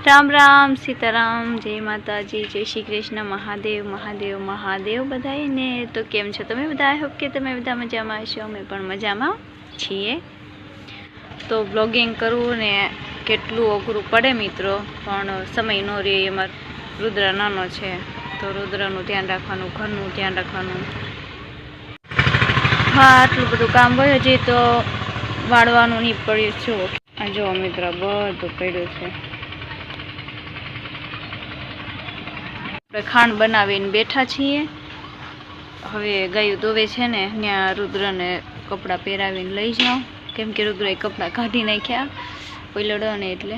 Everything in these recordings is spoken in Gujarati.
राम राम सीताराम जय माताजी जय श्री कृष्ण महादेव महादेव महादेव बधाई ने। तो केम छो तमे बधा? आई होप के तमे बधा मजामां हशो। अमे पण मजामां छीए। तो ब्लॉगिंग करवुं ने केटलुं अघरूं पड़े मित्रों, पण समय न रहे। एमां रुद्र नानो छे तो रुद्रनुं ध्यान राखवानुं, घरनुं ध्यान राखवानुं। हाँ आटલું બધું કામ હોય હજી તો વાળવાનું નહીં પડ્યું છે। આ જો મિત્રો બધું પડ્યું છે। આપણે ખાંડ બનાવીને બેઠા છીએ। હવે ગાયું દોવે છે ને ત્યાં રુદ્રને કપડાં પહેરાવીને લઈ જાઉં, કેમ કે રુદ્રએ કપડાં કાઢી નાખ્યા પલળો ને એટલે।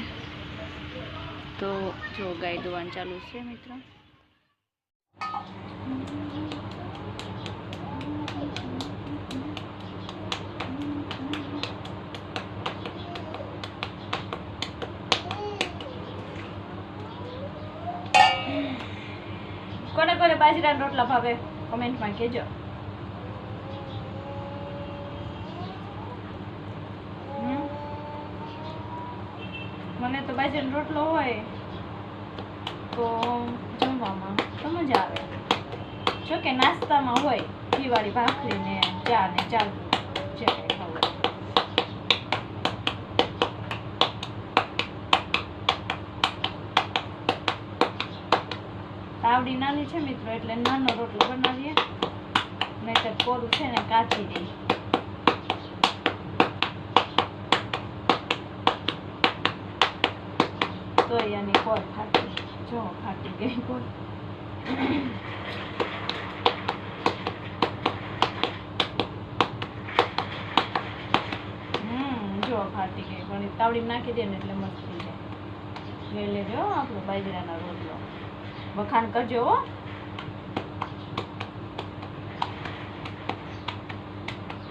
તો જો ગાય દોવાનું ચાલુ છે મિત્રો। कोने कोने बाजरा रोटला भावे कमेंट में कहजो। मने तो बाजरा रोटलो होय तो जमवामां तो मजा आवे। जो के नास्ता में होय घीवाળી भाखरी ने चा ने चालू जे खाવું। तावड़ी नानी छे मित्रों એટલે નાનો રોટલો બનાવીએ, નહીતર કોરું છે ને કાચી દે। તો યાની કોર ફાટી, જો ફાટી ગઈ કોર। જો ફાટી ગઈ, પણ તાવડી નાખી દે ને એટલે મસ્ત થઈ જાય। લઈ લેજો આપણો બાજરાનો રોટલો। વખાણ કરજો હો।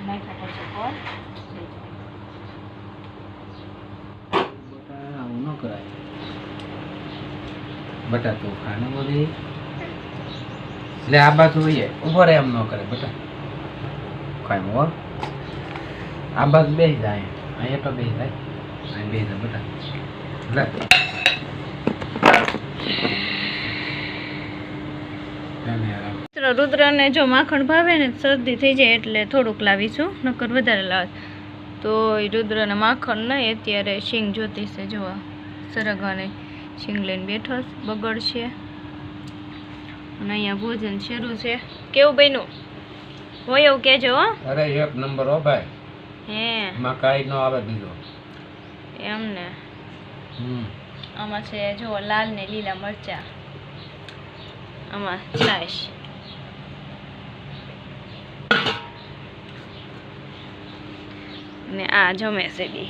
નાખ્યા પછી કોર આવું ન કરાય। બટા તો ખાને બોલી એટલે આ બાજુ હોય ઉભો રહે, એમ ન કરે બટા। કાંઈ મો આ બાજુ બેસી જાય, અહીંયા તો બેસી જાય, અહીં બેસી જાય બટા। એટલે रुद्र ने जो माखण भावे ने सर्दी थी जाए एटले थोड़ुंक लावीशुं, नकर वधारे लावे। तो रुद्र ने माखण नहीं अत्यारे सींग जोती से जो सरगवाने सींग लईने बैठो बगड़शे। अने अहींया भोजन शरू छे। केवुं बन्युं होय एवुं कहेजो हो। अरे एक नंबर हो भाई। हे માં કાઈ ન આવે બીજો એમ ને। આમાં છે જો લાલ ને લીલા મરચા, આમાં છાશ ने आ जमे से बी।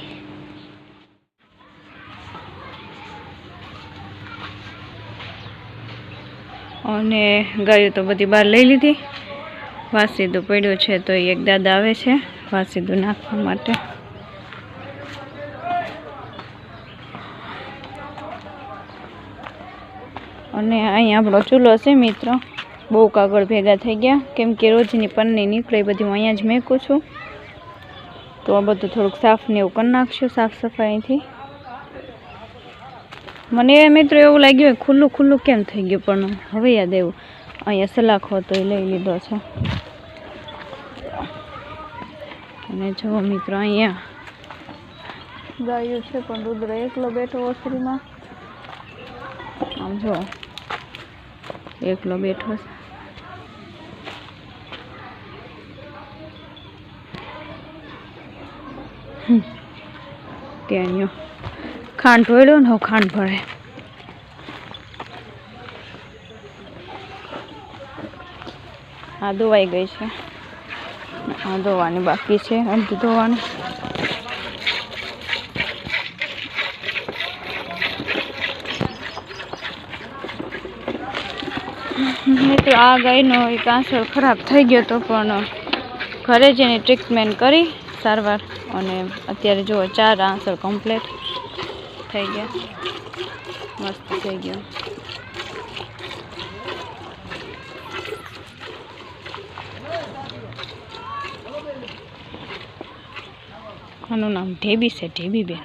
અને ગાયું તો બધી બહાર લઈ લીધી। વાસીદું પડ્યું છે તો એક દાદા આવે છે વાસીદું નાખવા માટે। અને અહીં આપણો ચૂલો છે મિત્રો। બહુ કાગળ ભેગા થઈ ગયા, કેમ કે રોજની પન્ની નીકળે બધી હું અહીંયા જ મેકું છું। તો આ બધું થોડુંક સાફ ને એવું કરી નાખશું સાફ સફાઈથી। મને મિત્રો એવું લાગ્યું ખુલ્લું ખુલ્લું કેમ થઈ ગયું, પણ હવે યાદ આવ્યું અહીંયા સલાખો હતો એ લઈ લીધો છે। અને જો મિત્રો અહીંયા ગાયું છે પણ રુદ્ર એકલો બેઠો ઓસરીમાં। આમ જો એકલો બેઠો છે। ત્યાં ખાંડ ઢોળ્યો ને હવે ખાંડ ભરે। આ ધોવાઈ ગઈ છે, આ ધોવાની બાકી છે, અડધી ધોવાની। તો આ ગાયનો એક આંસળ ખરાબ થઈ ગયો હતો, પણ ઘરે જ એની ટ્રીટમેન્ટ કરી સારવાર, અને અત્યારે જો 4 આંસળ કમ્પ્લીટ થઈ ગયા, મસ્ત થઈ ગયો। આનું નામ ઢેબી છે, ઢેબી બેન।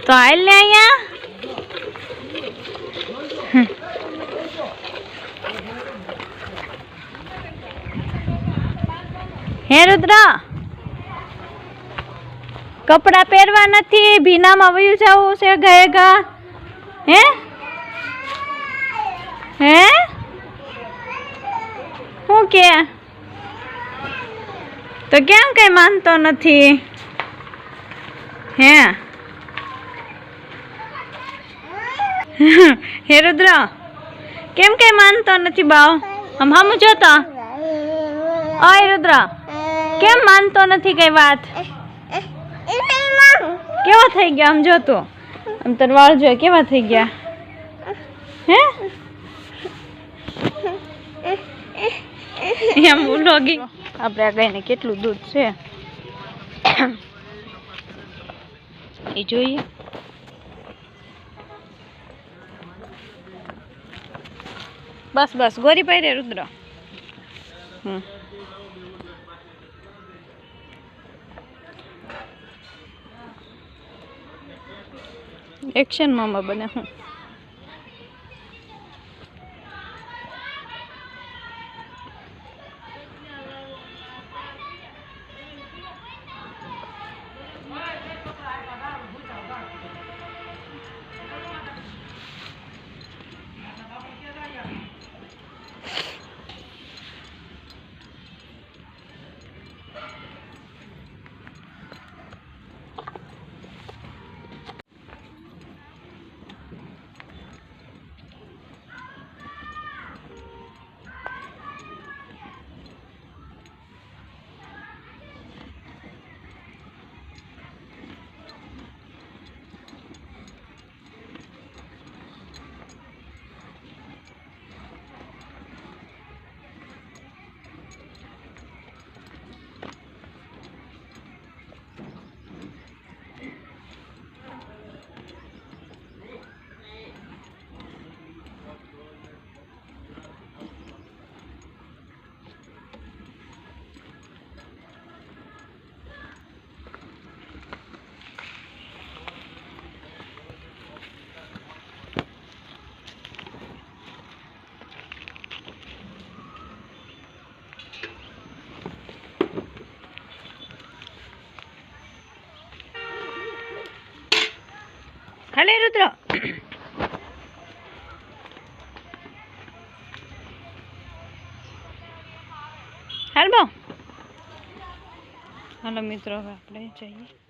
તો હાલ ને અહીંયા હે રુદ્ર કપડા પહેરવા નથી ભીનામાં વયું જવું છે ગયેગા હે હે હું કે તો કેમ કઈ માનતો નથી હે હે રુદ્ર કેમ કઈ માનતો નથી બાવ આમ હમ જોતો ઓય રુદ્ર કેમ માનતો નથી કઈ વાત કેવો થઈ ગયા આમ જોતો આમ તાર વાળ જો કેવા થઈ ગયા હે એમ ઉલોગી આપણે આ ગાયને કેટલું દૂધ છે એ જોઈએ બસ બસ ગોરી પાઈ રુદ્ર એક્શન મામા બને હું હાલે રુદ્ર હાલ બો હાલો મિત્રો હવે આપણે જઈએ